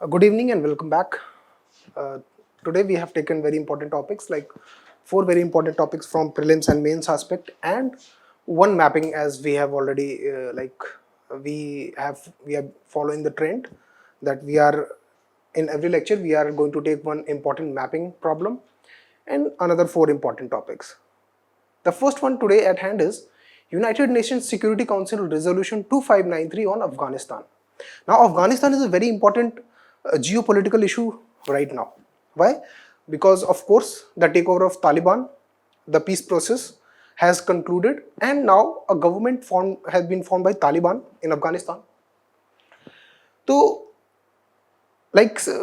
Good evening and welcome back. Uh, Today we have taken very important topics, like four very important topics from prelims and mains aspect, and one mapping, as we have already we are following the trend that we are in every lecture we are going to take one important mapping problem and another four important topics. The first one today at hand is United Nations Security Council Resolution 2593 on Afghanistan. Now, Afghanistan is a very important geopolitical issue right now. Why? Because, of course, the takeover of Taliban, the peace process has concluded, and now a government has been formed by Taliban in Afghanistan. So,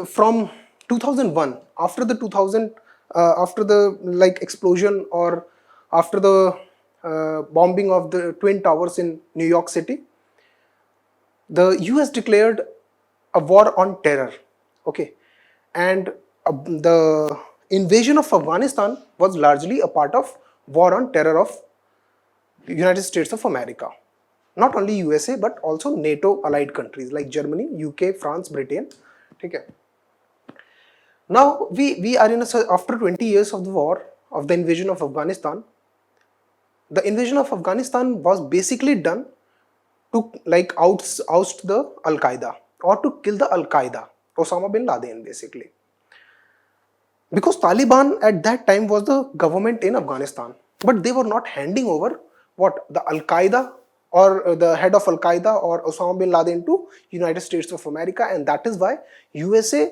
from 2001, after the 2000 after the explosion, or after the bombing of the twin towers in New York City, the US declared a war on terror. Okay. And the invasion of Afghanistan was largely a part of war on terror of United States of America. Not only USA but also NATO allied countries like Germany, UK, France, Britain. Okay. Now we are in after 20 years of the war, of the invasion of Afghanistan. The invasion of Afghanistan was basically done to oust the Al Qaeda, or to kill the Al Qaeda, Osama bin Laden, basically. Because Taliban at that time was the government in Afghanistan, but they were not handing over what the Al Qaeda, or the head of Al Qaeda, or Osama bin Laden, to United States of America, and that is why USA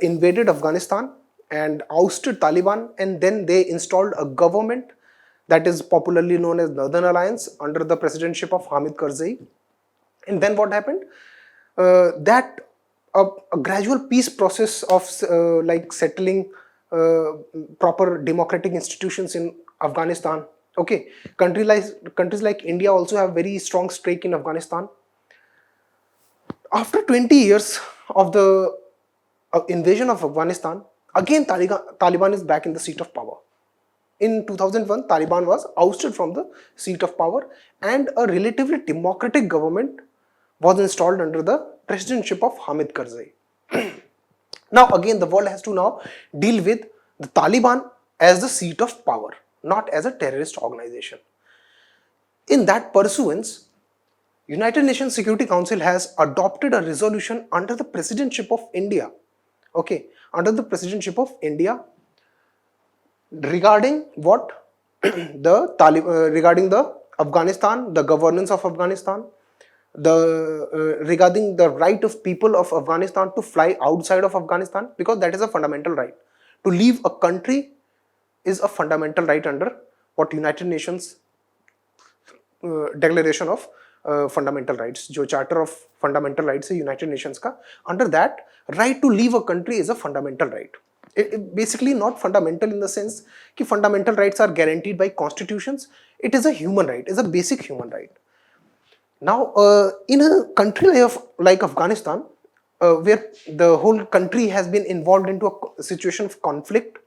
invaded Afghanistan and ousted Taliban, and then they installed a government that is popularly known as Northern Alliance under the presidentship of Hamid Karzai. And then what happened? That a gradual peace process of settling proper democratic institutions in Afghanistan. Okay, countries like India also have very strong stake in Afghanistan. After 20 years of the invasion of Afghanistan, again Taliban is back in the seat of power. In 2001, Taliban was ousted from the seat of power, and a relatively democratic government was installed under the presidentship of Hamid Karzai. Now again, the world has to now deal with the Taliban as the seat of power, not as a terrorist organization. In that pursuance, United Nations Security Council has adopted a resolution under the presidentship of India. Okay, under the presidentship of India, regarding what regarding the Afghanistan, the governance of Afghanistan, regarding the right of people of Afghanistan to fly outside of Afghanistan, because that is a fundamental right. To leave a country is a fundamental right under what United Nations Declaration of Fundamental Rights, जो Charter of Fundamental Rights है United Nations का, under that, right to leave a country is a fundamental right. It basically not fundamental in the sense कि fundamental rights are guaranteed by constitutions. It is a human right, is a basic human right. Now, in a country like Afghanistan, where the whole country has been involved into a situation of conflict,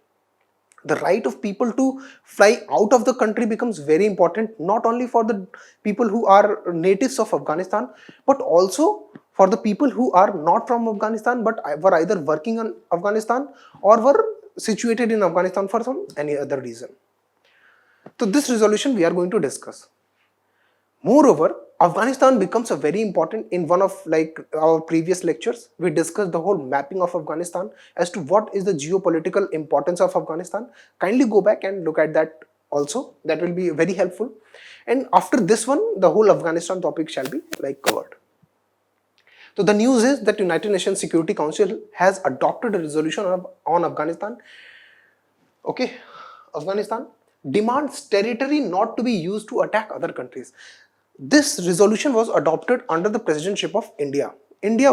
the right of people to fly out of the country becomes very important, not only for the people who are natives of Afghanistan, but also for the people who are not from Afghanistan but were either working in Afghanistan or were situated in Afghanistan for any other reason. So this resolution we are going to discuss. Moreover, Afghanistan becomes a very important, in one of our previous lectures, we discussed the whole mapping of Afghanistan as to what is the geopolitical importance of Afghanistan. Kindly go back and look at that also. That will be very helpful. And after this one, the whole Afghanistan topic shall be covered. So the news is that United Nations Security Council has adopted a resolution on Afghanistan. Okay, Afghanistan demands territory not to be used to attack other countries. This resolution was adopted under the presidentship of India. India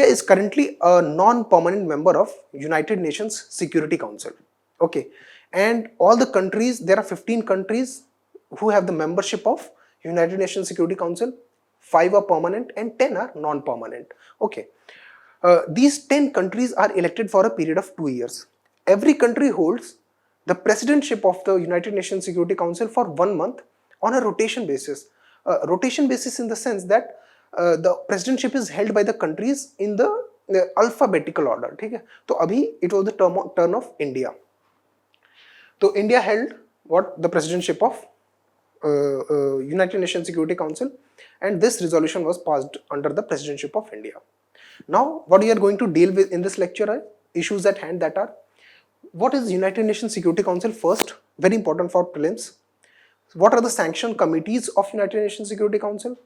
is currently a non-permanent member of United Nations Security Council. Okay, and all the countries, there are 15 countries who have the membership of United Nations Security Council. 5 are permanent and 10 are non-permanent. Okay, these 10 countries are elected for a period of 2 years. Every country holds the presidentship of the United Nations Security Council for 1 month on a rotation basis. Rotation basis in the sense that the presidentship is held by the countries in the alphabetical order. ठीक है, तो अभी it was the turn of India. तो India held what the presidentship of United Nations Security Council, and this resolution was passed under the presidentship of India. Now, what we are going to deal with in this lecture are issues at hand, that are what is United Nations Security Council first, very important for prelims. What are the sanction committees of United Nations Security Council?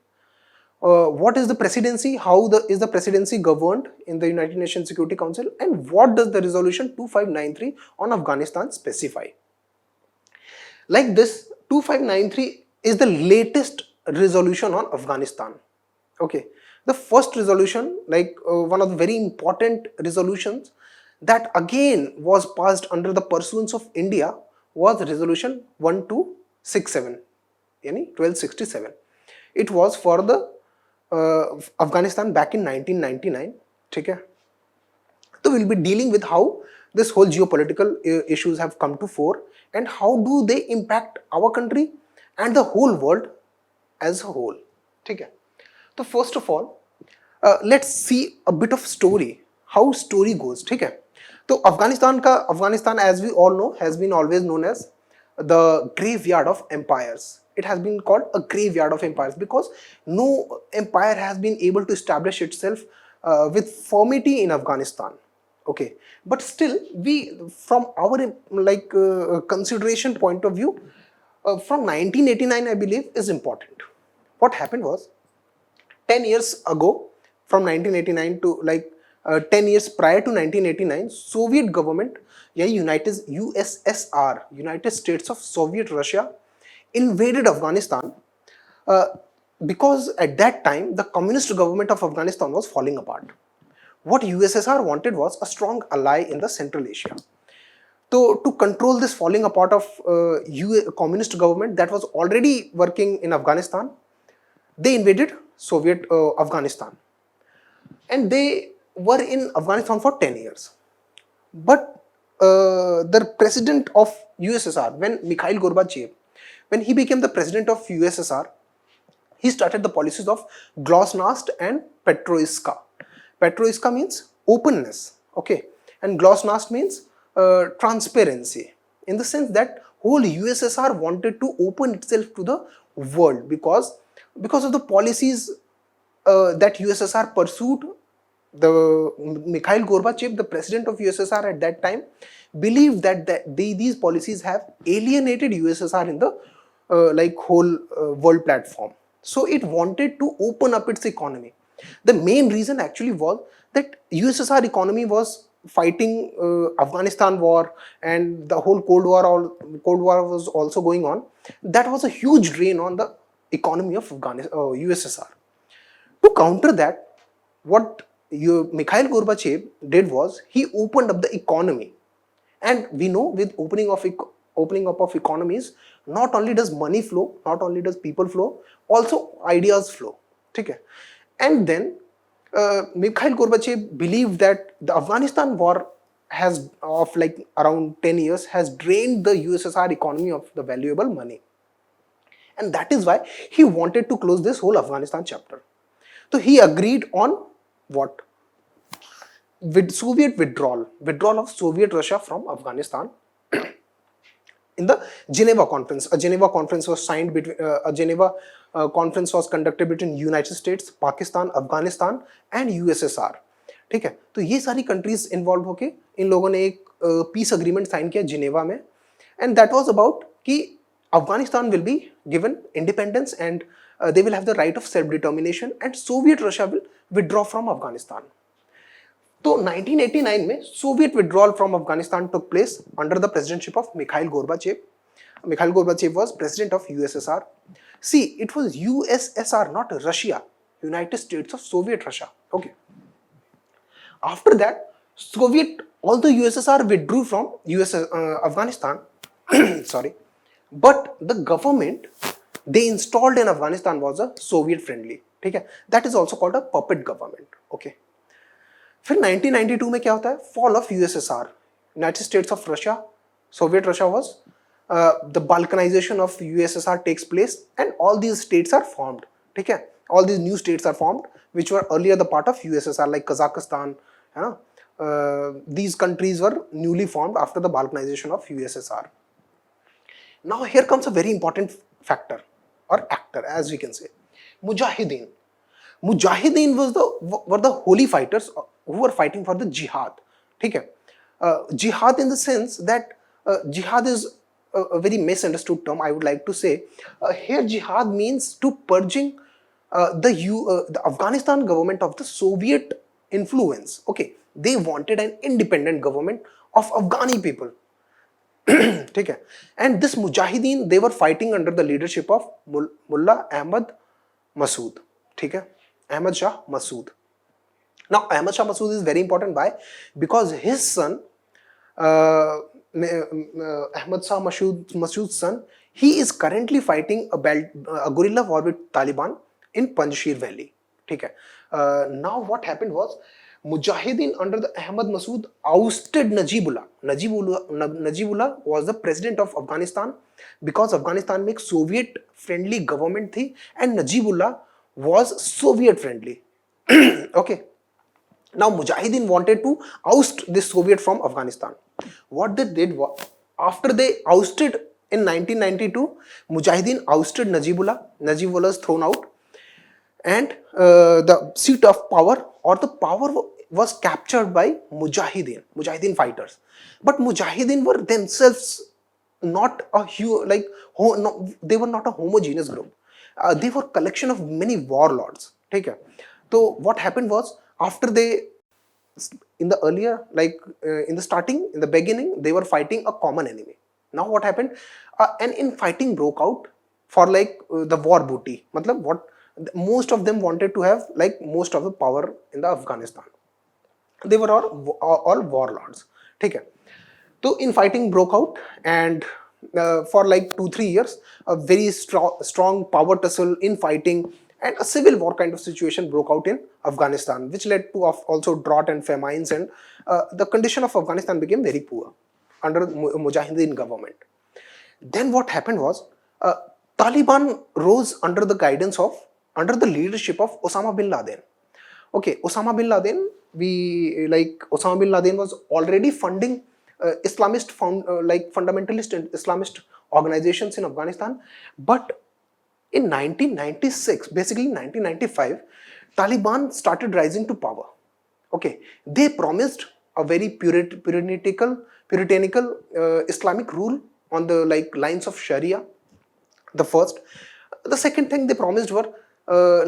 What is the presidency? How is the presidency governed in the United Nations Security Council? And what does the resolution 2593 on Afghanistan specify? Like this, 2593 is the latest resolution on Afghanistan. Okay, the first resolution, like one of the very important resolutions that again was passed under the pursuance of India, was resolution 1267, yani 1267. It was for the Afghanistan back in 1999. ठीक है, so we'll be dealing with how this whole geopolitical issues have come to fore and how do they impact our country and the whole world as a whole. ठीक है, so first of all let's see a bit of story, how story goes. ठीक है, तो Afghanistan as we all know has been always known as the graveyard of empires. It has been called a graveyard of empires because no empire has been able to establish itself with firmity in Afghanistan. Okay, but still we, from our consideration point of view, from 1989 I believe is important. What happened was 10 years ago, from 1989 to 10 years prior to 1989, Soviet government, USSR, United States of Soviet Russia, invaded Afghanistan because at that time the communist government of Afghanistan was falling apart. What USSR wanted was a strong ally in the Central Asia. So to control this falling apart of communist government that was already working in Afghanistan, they invaded Soviet Afghanistan, and they were in Afghanistan for 10 years. But the president of USSR, when Mikhail Gorbachev, when he became the president of USSR, he started the policies of Glasnost and Petroiska. Petroiska means openness, okay, and Glasnost means transparency, in the sense that whole USSR wanted to open itself to the world because of the policies that USSR pursued. The Mikhail Gorbachev, the president of USSR at that time, believed that these policies have alienated USSR in the whole world platform. So it wanted to open up its economy. The main reason actually was that USSR economy was fighting Afghanistan war, and the whole Cold War was also going on. That was a huge drain on the economy of USSR. To counter that, what Mikhail Gorbachev did was he opened up the economy, and we know with opening up of economies, not only does money flow, not only does people flow, also ideas flow. Okay, and then Mikhail Gorbachev believed that the Afghanistan war has of around 10 years has drained the USSR economy of the valuable money, and that is why he wanted to close this whole Afghanistan chapter. So he agreed on what? With Soviet withdrawal of Soviet Russia from Afghanistan in the Geneva Conference. A Geneva Conference was signed between conference was conducted between United States, Pakistan, Afghanistan and USSR. ठीक है, तो ये सारी countries involve होके इन लोगों ने एक piece agreement sign किया जिनेवा में, एंड दैट वाज अबाउट कि Afghanistan will be given independence and they will have the right of self-determination and Soviet Russia will withdraw from Afghanistan. तो 1989 में Soviet withdrawal from Afghanistan took place under the presidentship of Mikhail Gorbachev. Mikhail Gorbachev was president of USSR. See, it was USSR, not Russia, United States of Soviet Russia. Okay. After that, although USSR withdrew from Afghanistan, sorry, but the government they installed in Afghanistan was a Soviet friendly. ठीक है, that is also called a puppet government. Okay. फिर 1992 में क्या होता है? Fall of USSR, United States of Russia, Soviet Russia was the balkanization of USSR takes place and all these states are formed. ठीक है, all these new states are formed which were earlier the part of USSR, like Kazakhstan, है ना? These countries were newly formed after the balkanization of USSR. Now here comes a very important factor or actor, as we can say, Mujahideen. Mujahideen were the holy fighters who were fighting for the jihad. ठीक है? Jihad in the sense that jihad is a very misunderstood term. I would like to say here jihad means to purging the Afghanistan government of the Soviet influence. Okay, they wanted an independent government of Afghani people. ठीक है? And this Mujahideen, they were fighting under the leadership of Mullah Ahmad Masood. ठीक है? Ahmad Shah Masood. Now Ahmad Shah Masood is very important. Why? Because his son, Ahmad Shah Masood's son, he is currently fighting a guerrilla war with Taliban in Panjshir Valley. ठीक है? Now what happened was, Mujahideen under the Ahmad Masood ousted Najibullah. Najibullah was the president of Afghanistan because Afghanistan में एक Soviet friendly government थी and Najibullah was Soviet friendly. Okay. Now Mujahideen wanted to oust this Soviet from Afghanistan. What they did was, after they ousted in 1992, Mujahideen ousted Najibullah. Najibullah is thrown out, and the seat of power or the power was captured by Mujahideen fighters. But Mujahideen were themselves not they were not a homogeneous group. They were collection of many warlords. ठीक है? So what happened was, after they, in the earlier, in the starting, in the beginning, they were fighting a common enemy. Now what happened? An infighting broke out for the war booty. मतलब what, most of them wanted to have most of the power in the Afghanistan. They were all warlords. ठीक है? So infighting broke out, and for 2-3 years, a very strong power tussle, infighting, and a civil war kind of situation broke out in Afghanistan, which led to also drought and famines, and the condition of Afghanistan became very poor under Mujahideen government. Then what happened was, Taliban rose under the leadership of Osama bin Laden. Okay, Osama bin Laden, Osama bin Laden was already funding fundamentalist and Islamist organizations in Afghanistan, but in 1996, basically 1995, Taliban started rising to power. Okay, they promised a very puritanical Islamic rule on the lines of Sharia. The first. The second thing they promised were a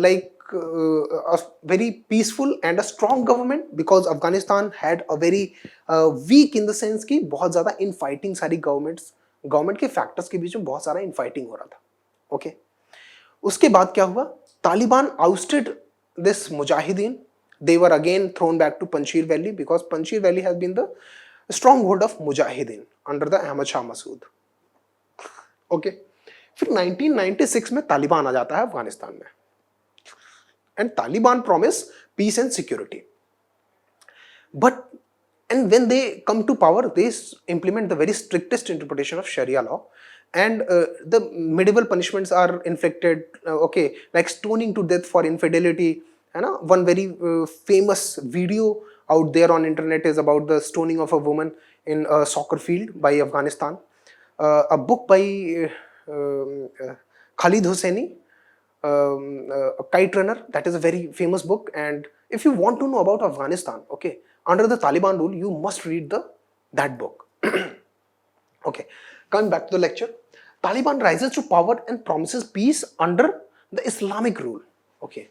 very peaceful and a strong government, because Afghanistan had a very weak in the sense कि बहुत ज़्यादा infighting सारी government के factors के बीच में बहुत सारा infighting हो रहा था. Okay. उसके बाद क्या हुआ? Taliban ousted this Mujahideen. They were again thrown back to Panjshir Valley, because Panjshir Valley has been the stronghold of Mujahideen under the Ahmad Shah Masood. Okay. फिर 1996 में तालिबान आ जाता है अफगानिस्तान में, and Taliban promise peace and security. And when they come to power, they implement the very strictest interpretation of Sharia law, and the medieval punishments are inflicted, like stoning to death for infidelity. One very famous video out there on internet is about the stoning of a woman in a soccer field by Afghanistan. A book by Khalid Hosseini, a kite runner, that is a very famous book. And if you want to know about Afghanistan, under the Taliban rule, you must read that book. Okay, coming back to the lecture, Taliban rises to power and promises peace under the Islamic rule. Okay,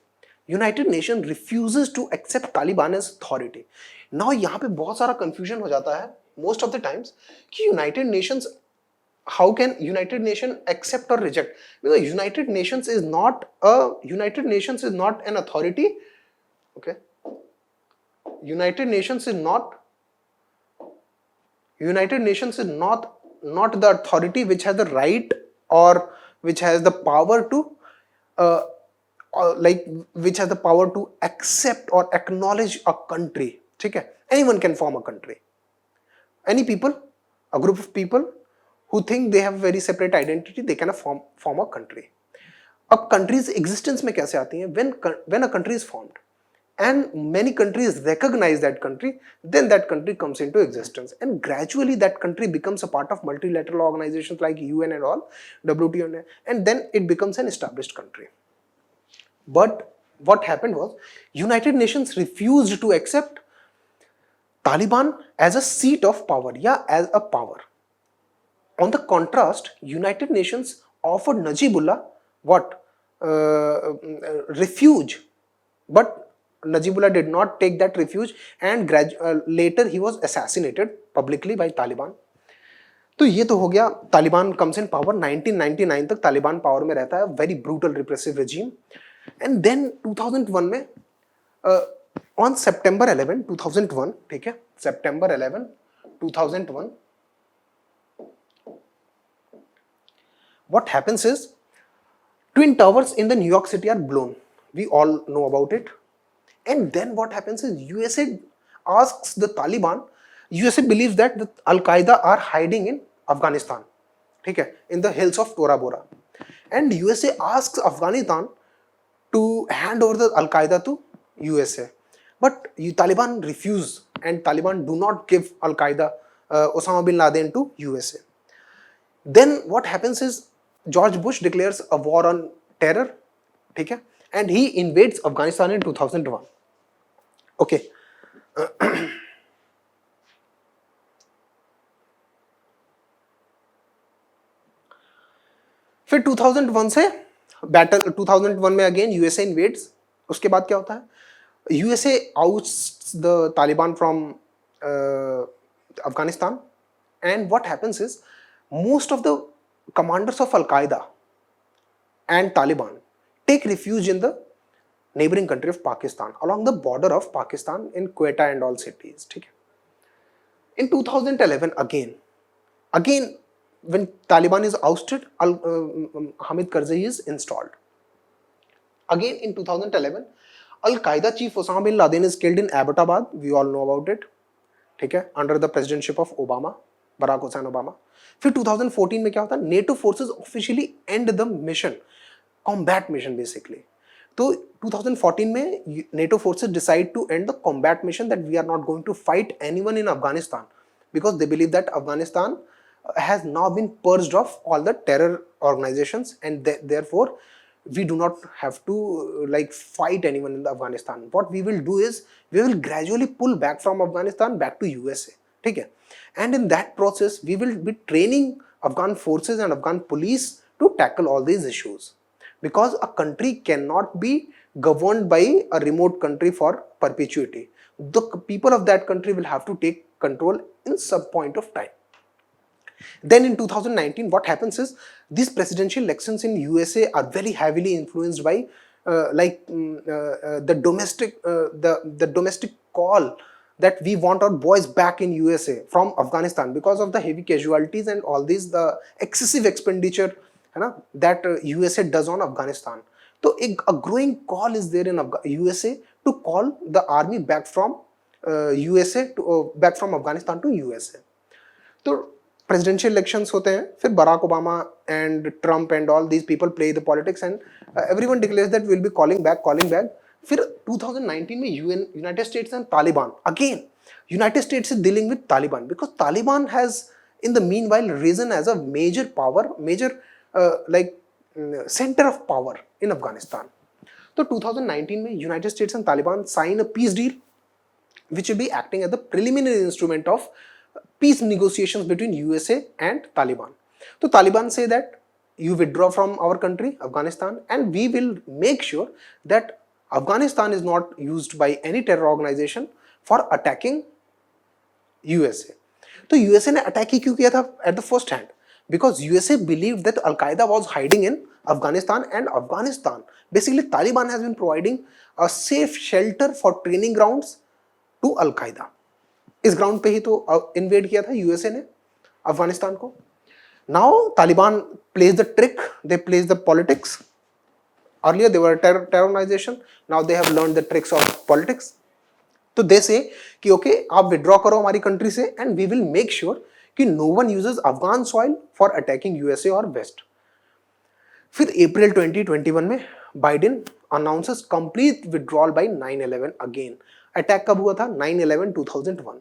United Nations refuses to accept Taliban as authority. Now यहाँ पे बहुत सारा confusion हो जाता है most of the times कि United Nations, how can United Nations accept or reject? Because United Nations is not an authority. Okay, United Nations is not the authority which has the right or which has the power to which has the power to accept or acknowledge a country. ठीक है? Anyone can form a country. Any people, a group of people who think they have a very separate identity, they can form a country. अब countries existence में कैसे आती हैं? When a country is formed and many countries recognize that country, then that country comes into existence, and gradually that country becomes a part of multilateral organizations like UN and all, WTO, and then it becomes an established country. But what happened was United Nations refused to accept Taliban as a seat of power, yeah, as a power. On the contrast, United Nations offered Najibullah what? Refuge, but Najibullah did not take that refuge, and later he was assassinated publicly by Taliban. तो ये तो हो गया Taliban comes in power. 1999 तक Taliban power में रहता है, very brutal repressive regime. And then 2001 में ऑन सितंबर 11 2001, ठीक है, सितंबर 11 2001, what happens is twin towers in the New York City are blown. We all know about it. And then what happens is USA asks the Taliban, USA believes that the Al-Qaeda are hiding in Afghanistan, ठीक है, in the hills of Tora Bora. And USA asks Afghanistan to hand over the Al-Qaeda to USA. But Taliban refuse, and Taliban do not give Al-Qaeda, Osama bin Laden to USA. Then what happens is George Bush declares a war on terror, ठीक है, and he invades Afghanistan in 2001. Okay. फिर 2001 से battle, 2001 में again USA invades. उसके बाद क्या होता है? USA outs the Taliban from Afghanistan, and what happens is most of the commanders of Al-Qaeda and Taliban take refuge in the neighboring country of Pakistan, along the border of Pakistan in Quetta and all cities. ठीक है. In 2011 again when Taliban is ousted, Hamid Karzai is installed. Again in 2011, Al-Qaeda chief Osama bin Laden is killed in Abbottabad. We all know about it. ठीक है, under the presidentship of Obama, Barack Hussein Obama. फिर 2014 में क्या होता है? NATO forces officially end the mission, combat mission basically. तो 2014 में NATO forces decide to end the combat mission, that we are not going to fight anyone in Afghanistan, because they believe that Afghanistan has now been purged of all the terror organizations, and therefore we do not have to like fight anyone in the Afghanistan. What we will do is we will gradually pull back from Afghanistan back to USA. ठीक है, and in that process we will be training Afghan forces and Afghan police to tackle all these issues, because a country cannot be governed by a remote country for perpetuity. The people of that country will have to take control in some point of time. Then in 2019, what happens is these presidential elections in USA are very heavily influenced by the domestic call that we want our boys back in USA from Afghanistan because of the heavy casualties and all these, the excessive expenditure है ना, that USA does on Afghanistan. तो a growing call is there in USA to call the army back from USA to back from Afghanistan to USA. तो presidential elections होते हैं, फिर Barack Obama and Trump and all these people play the politics, and everyone declares that we'll be calling back. फिर 2019 में United States and Taliban, again United States is dealing with Taliban because Taliban has in the meanwhile risen as a major power, major center of power in Afghanistan. तो 2019 में United States and Taliban sign a peace deal which will be acting as the preliminary instrument of peace negotiations between USA and Taliban. So Taliban say that you withdraw from our country, Afghanistan, and we will make sure that Afghanistan is not used by any terror organization for attacking USA. तो USA ने attack ही क्यों किया था at the first hand? Because USA believed that Al-Qaeda was hiding in Afghanistan, and Afghanistan, basically Taliban has been providing a safe shelter for training grounds to Al-Qaeda. इस ground पे ही तो invade किया था USA ने अफगानिस्तान को. Now Taliban plays the trick, they plays the politics. Earlier they were terror organisation, now they have learn the tricks of politics. तो they से कि ओके आप विड्रॉ करो हमारी कंट्री से, and we will make sure कि no one uses Afghan soil for attacking USA और west. फिर अप्रैल 2021 में Biden announces complete withdrawal by 9/11 again. Attack कब हुआ था? 9/11/2001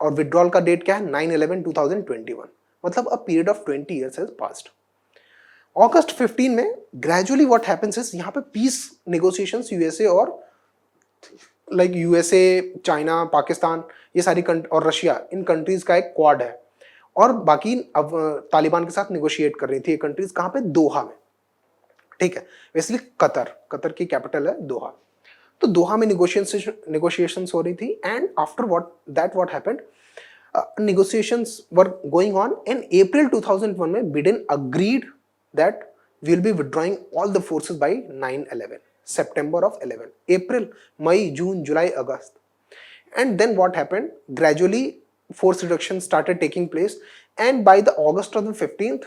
और विड्रॉल का डेट क्या है? 9/11/2021। मतलब a period of 20 years has passed. August 15 में ग्रेजुअली व्हाट हैपेंस इज यहाँ पे पीस नेगोशिएशंस यूएसए और लाइक यूएसए, चाइना, पाकिस्तान, ये सारी और रशिया, इन कंट्रीज का एक क्वाड है और बाकी अब तालिबान के साथ नेगोशिएट कर रही थी ये कंट्रीज। कहाँ पे? दोहा में, ठीक है। बेसिकली कतर की कैपिटल है दोहा। तो दोहा में नेगोशिएशंस हो रही थी and after what happened, negotiations were going on. In April 2001 में Biden agreed that we will be withdrawing all the forces by 9/11, September of 11, April, May, June, July, August. And then what happened? Gradually force reduction started taking place and by the August of the 15th,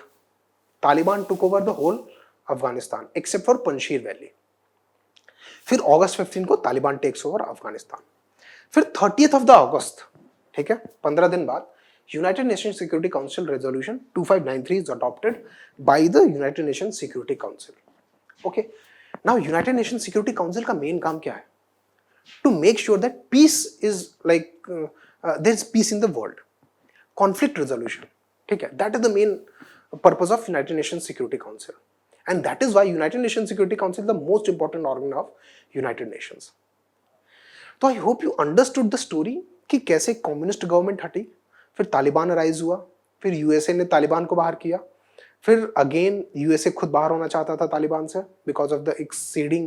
Taliban took over the whole Afghanistan except for Panjshir Valley. फिर August 15 को Taliban takes over Afghanistan. फिर 30th of the August, ठीक है, 15 दिन बाद United Nation Security Council resolution 2593 is adopted by the United Nation Security Council. Okay, now United Nation Security Council का main काम क्या है? To make sure that peace is like there is peace in the world, conflict resolution, ठीक है, that is the main purpose of United Nation Security Council and that is why United Nation Security Council the most important organ of United Nations. तो I hope you understood the story कि कैसे communist government हटी, फिर Taliban rise हुआ, फिर USA ने तालिबान को बाहर किया, फिर अगेन यूएसए खुद बाहर होना चाहता था तालिबान से because of the exceeding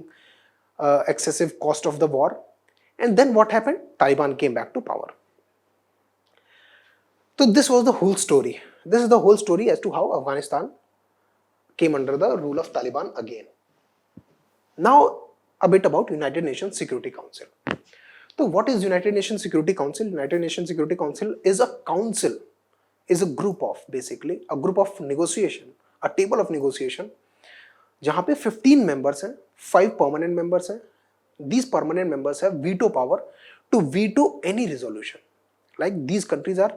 excessive cost of the war and then what happened? Taliban came back to power. तो this was the whole story, this is the whole story as to how Afghanistan came under the rule of Taliban again. Now a bit about United Nations Security Council. So what is United Nations Security Council? United Nations Security Council is a council, is a group of, basically a group of negotiation, a table of negotiation, जहाँ पे 15 members हैं, 5 permanent members हैं. These permanent members have veto power to veto any resolution. Like these countries are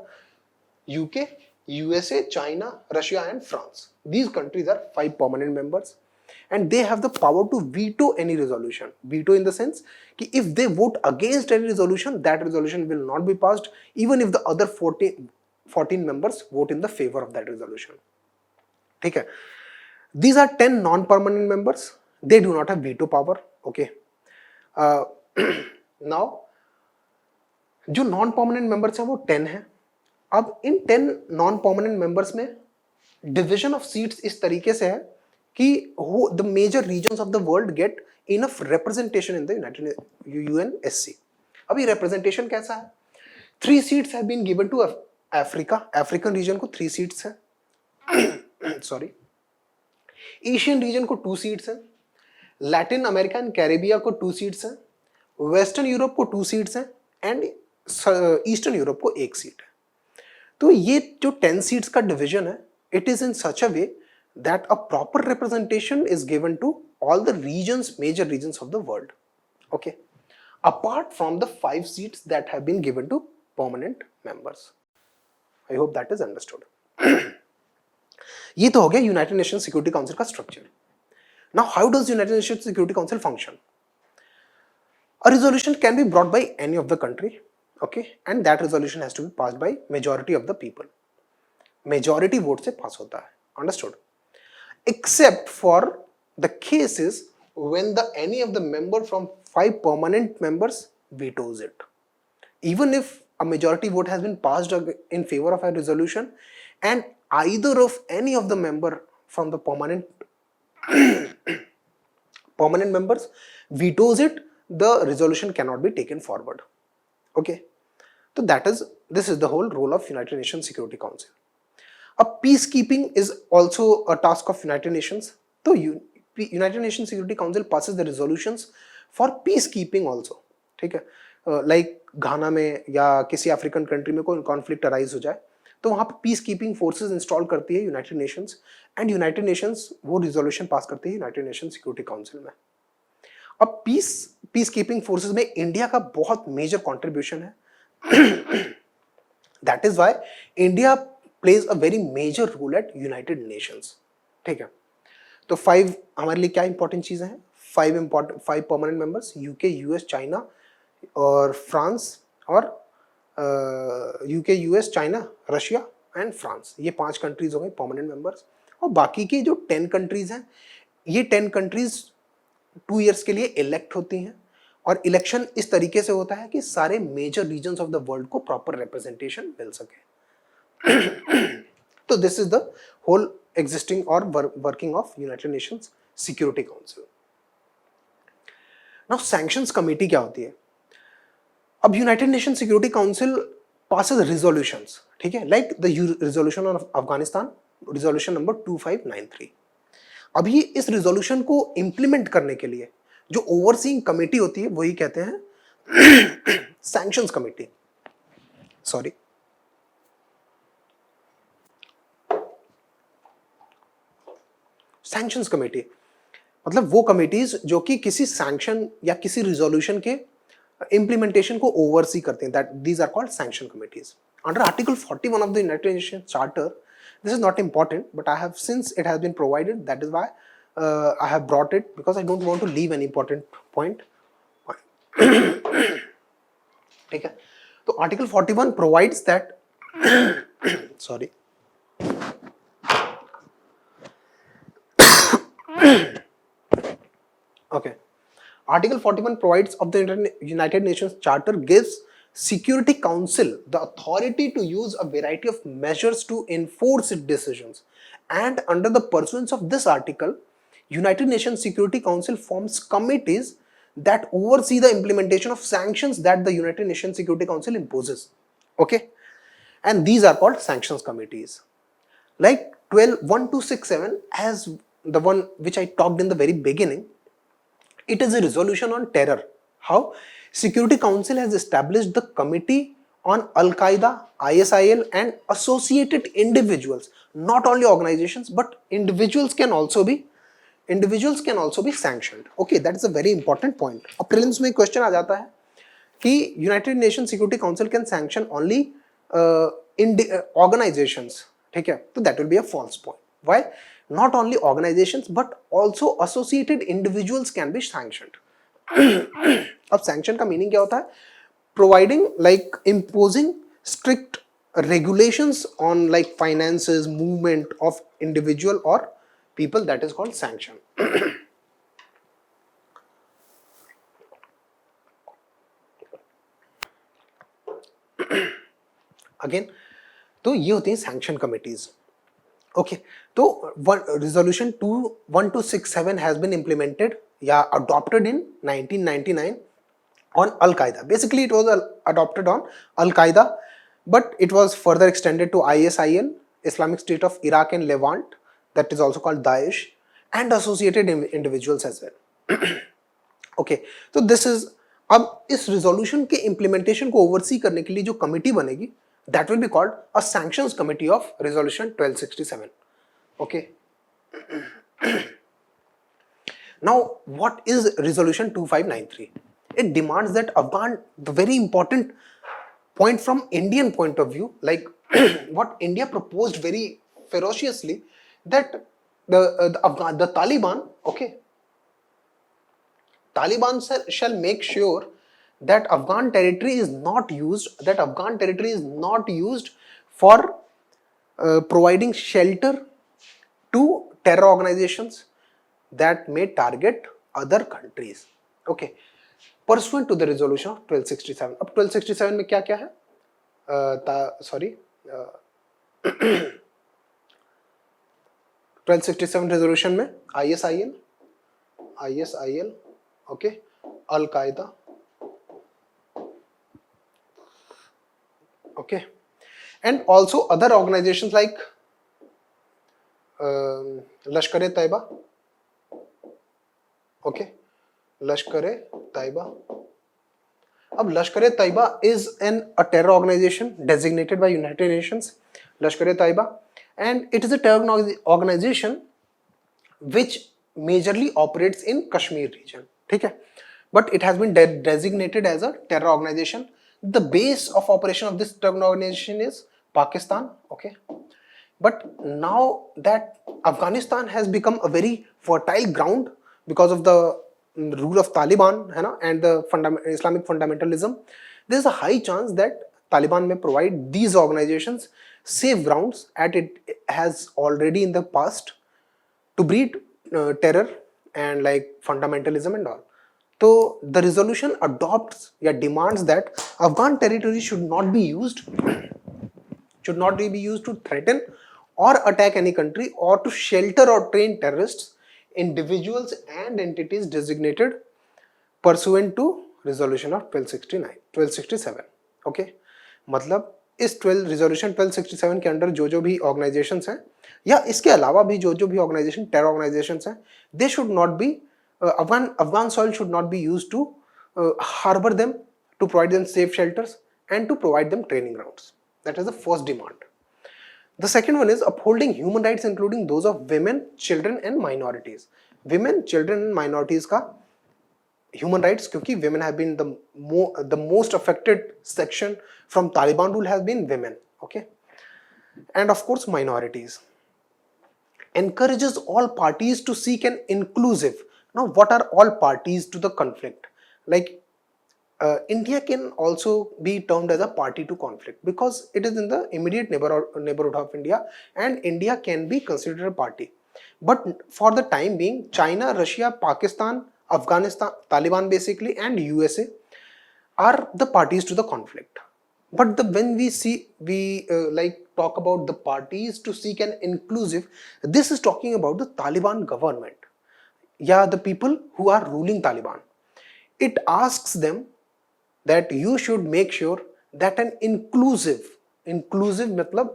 UK, USA, China, Russia and France. These countries are 5 permanent members. And they have the power to veto any resolution. Veto in the sense कि if they vote against any resolution, that resolution will not be passed, even if the other 14 members vote in the favor of that resolution. ठीक है? These are 10 non-permanent members. They do not have veto power. Okay. Now, जो non-permanent members हैं वो 10 हैं. अब इन 10 non-permanent members में division of seats इस तरीके से है कि the major regions of the world get enough representation in the United UNSC. अभी representation कैसा है? 3 seats have been given to Africa. African region को 3 seats हैं. Sorry. Asian region को 2 seats हैं. Latin America and Caribbean को 2 seats हैं. Western Europe को 2 seats हैं. And Eastern Europe को 1 seat है. तो ये जो 10 seats का division है, it is in such a way that a proper representation is given to all the regions, major regions of the world. Okay, apart from the 5 seats that have been given to permanent members. I hope that is understood. ये तो हो गया United Nation Security Council का structure. Now how does United Nations Security Council function? A resolution can be brought by any of the country, okay, and that resolution has to be passed by majority of the people. Majority vote से पास होता है. Understood? Except for the cases when any of the member from 5 permanent members vetoes it. Even if a majority vote has been passed in favor of a resolution and either of any of the member from the permanent members vetoes it, the resolution cannot be taken forward. Okay, so this is the whole role of United Nations Security Council. A peacekeeping is also a task of United Nations. So United Nations Security Council passes the resolutions for peacekeeping also. ठीक है? Like घाना में या किसी African country में कोई conflict arise हो जाए तो वहाँ पे पीस कीपिंग फोर्सेज इंस्टॉल करती है United Nations and United Nations वो रिजोल्यूशन पास करती है यूनाइटेड नेशन सिक्योरिटी काउंसिल में. अब पीस कीपिंग फोर्सेज में इंडिया का बहुत मेजर कॉन्ट्रीब्यूशन है. That is why India plays a very major role at United Nations. ठीक है? तो 5 हमारे लिए क्या इंपॉर्टेंट चीजें हैं? 5 permanent members, UK, US, China और फ्रांस, और UK, US, China, Russia and France, ये 5 कंट्रीज हो गए परमानेंट मेंबर्स। और बाकी की जो 10 कंट्रीज हैं, ये 10 कंट्रीज 2 ईयर्स के लिए इलेक्ट होती हैं, और इलेक्शन इस तरीके से होता है कि सारे major regions of the world को प्रॉपर रिप्रेजेंटेशन मिल सके। तो this is the whole existing और working of United Nations Security Council. Now sanctions committee क्या होती है? अब United Nation Security Council passes resolutions, ठीक है, like the resolution of Afghanistan, resolution number 2593। अभी इस रिजोल्यूशन को इंप्लीमेंट करने के लिए जो ओवरसीइंग कमेटी होती है वही कहते हैं sanctions committee, sorry. Sanctions committee मतलब वो कमिटीज जो कि किसी सैंक्शन या किसी रिजोल्यूशन के implementation को oversee करते हैं, that these are called sanction committees under article 41 of the United Nations Charter. This is not important, but I have, since it has been provided, that is why I have brought it, because I don't want to leave an important point. ठीक है, तो article 41 provides that sorry, okay, Article 41 provides of the United Nations Charter gives Security Council the authority to use a variety of measures to enforce its decisions. And under the pursuance of this article, United Nations Security Council forms committees that oversee the implementation of sanctions that the United Nations Security Council imposes. Okay? And these are called sanctions committees. Like 12.1267, as the one which I talked in the very beginning, it is a resolution on terror. How? Security Council has established the Committee on Al-Qaeda, ISIL and associated individuals. Not only organizations, but individuals can also be sanctioned. Okay, that is a very important point. अब prelims में question आ जाता है कि United Nations Security Council can sanction only organizations. ठीक है, तो that will be a false point. Why? Not only organizations but also associated individuals can be sanctioned. अब sanction का meaning क्या होता है? Providing, like imposing strict regulations on like finances, movement of individual or people, that is called sanction. Again, तो ये होती हैं sanction committees. Okay, तो resolution 1267 has been implemented या adopted in 1999 on Al-Qaeda. Basically, it was adopted on Al-Qaeda, but it was further extended to ISIL, Islamic State of Iraq and Levant, that is also called Daesh, and associated individuals as well. Okay, so this is, अब इस resolution के implementation को oversee करने के लिए जो committee बनेगी, that will be called a sanctions committee of resolution 1267. Okay. Now, what is resolution 2593? It demands that Afghan, the very important point from Indian point of view, like what India proposed very ferociously, that the Taliban, okay, Taliban shall make sure that Afghan territory is not used, for providing shelter to terror organizations that may target other countries. Okay, pursuant to the resolution of 1267. अब 1267 में क्या क्या है? Sorry, 1267 resolution में ISIL, okay, Al-Qaeda, okay, and also other organizations like Lashkar-e-Taiba, okay, Lashkar-e-Taiba. अब Lashkar-e-Taiba is a terror organization designated by United Nations, Lashkar-e-Taiba, and it is a terror organization which majorly operates in Kashmir region. ठीक है, but it has been designated as a terror organization. The base of operation of this terror organization is Pakistan. Okay, But now that Afghanistan has become a very fertile ground because of the rule of Taliban, है ना, and the Islamic fundamentalism, there is a high chance that Taliban may provide these organizations safe grounds, as it has already in the past, to breed terror and like fundamentalism and all. So the resolution adopts or demands that Afghan territory should not be used to threaten or attack any country or to shelter or train terrorists, individuals and entities designated pursuant to resolution of 1267. Okay, मतलब इस 12 resolution 1267 के under जो जो भी organisations हैं या इसके अलावा भी जो जो भी ऑर्गेनाइजेशन टेरर ऑर्गेनाइजेशंस हैं, they should not be Afghan soil should not be used to harbor them, to provide them safe shelters and to provide them training grounds. That is the first demand. The second one is upholding human rights including those of women, children and minorities. Women, children and minorities का human rights, क्योंकि women have been the most affected section from Taliban rule has been women, okay, and of course minorities. Encourages all parties to seek an inclusive. Now, what are all parties to the conflict? Like India can also be termed as a party to conflict because it is in the immediate neighborhood of India, and India can be considered a party. But for the time being, China, Russia, Pakistan, Afghanistan, Taliban basically, and USA are the parties to the conflict. But when we talk about the parties to seek an inclusive, this is talking about the Taliban government, yeah, the people who are ruling Taliban. It asks them that you should make sure that an inclusive matlab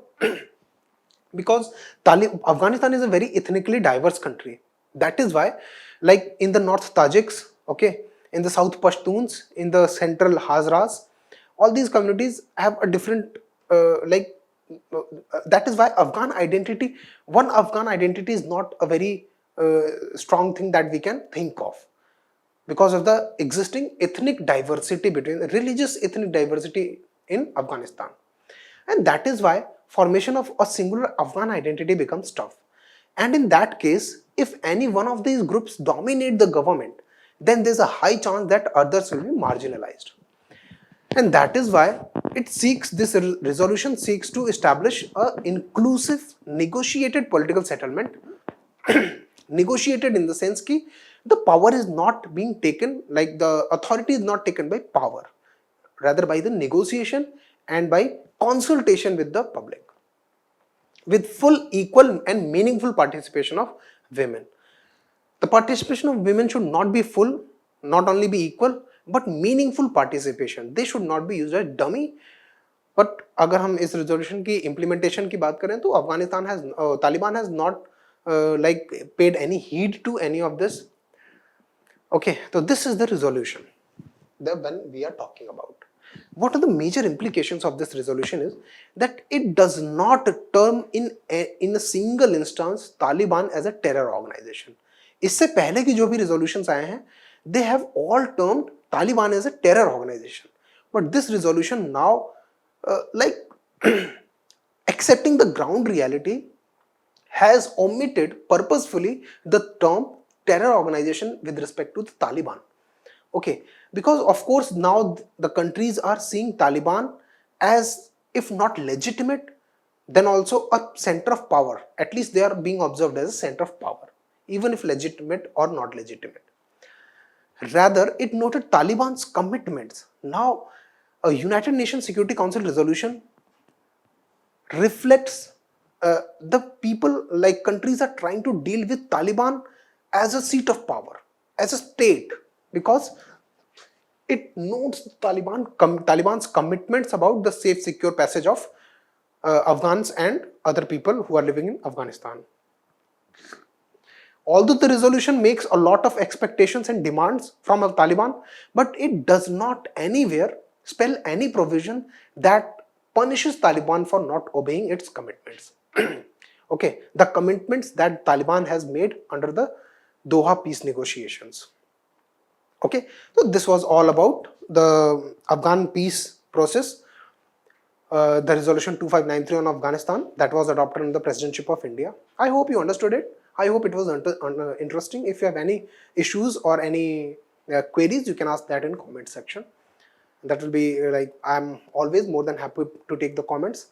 because Afghanistan is a very ethnically diverse country. That is why, like in the North Tajiks, okay, in the South Pashtuns, in the Central Hazaras, all these communities have a different that is why one Afghan identity is not a very strong thing that we can think of, because of the existing ethnic diversity between religious ethnic diversity in Afghanistan. And that is why formation of a singular Afghan identity becomes tough. And in that case, if any one of these groups dominate the government, then there's a high chance that others will be marginalized. And that is why this resolution seeks to establish a inclusive negotiated political settlement. Negotiated in the sense that the power is not being taken, like the authority is not taken by power, rather by the negotiation and by consultation with the public, with full, equal and meaningful participation of women. The participation of women should not be full, not only be equal, but meaningful participation. They should not be used as dummy. But अगर हम इस resolution की implementation की बात करें तो Taliban has not paid any heed to any of this. Okay, so this is the resolution that when we are talking about. What are the major implications of this resolution is that it does not term in a single instance Taliban as a terror organization. इससे पहले की जो भी resolutions आए हैं, they have all termed Taliban as a terror organization. But this resolution now, accepting the ground reality, has omitted purposefully the term terror organization with respect to the Taliban. Okay, because of course now the countries are seeing Taliban as, if not legitimate, then also a center of power. At least they are being observed as a center of power, even if legitimate or not legitimate. Rather, it noted Taliban's commitments. Now, a United Nations Security Council resolution reflects the people, like countries are trying to deal with Taliban as a seat of power, as a state, because it notes Taliban's commitments about the safe, secure passage of Afghans and other people who are living in Afghanistan. Although the resolution makes a lot of expectations and demands from Taliban, but it does not anywhere spell any provision that punishes Taliban for not obeying its commitments. Okay, the commitments that Taliban has made under the Doha peace negotiations. Okay, so this was all about the Afghan peace process. the resolution 2593 on Afghanistan that was adopted under the presidency of India. I hope you understood it. I hope it was interesting. If you have any issues or any queries, you can ask that in comment section. That will be like, I'm always more than happy to take the comments.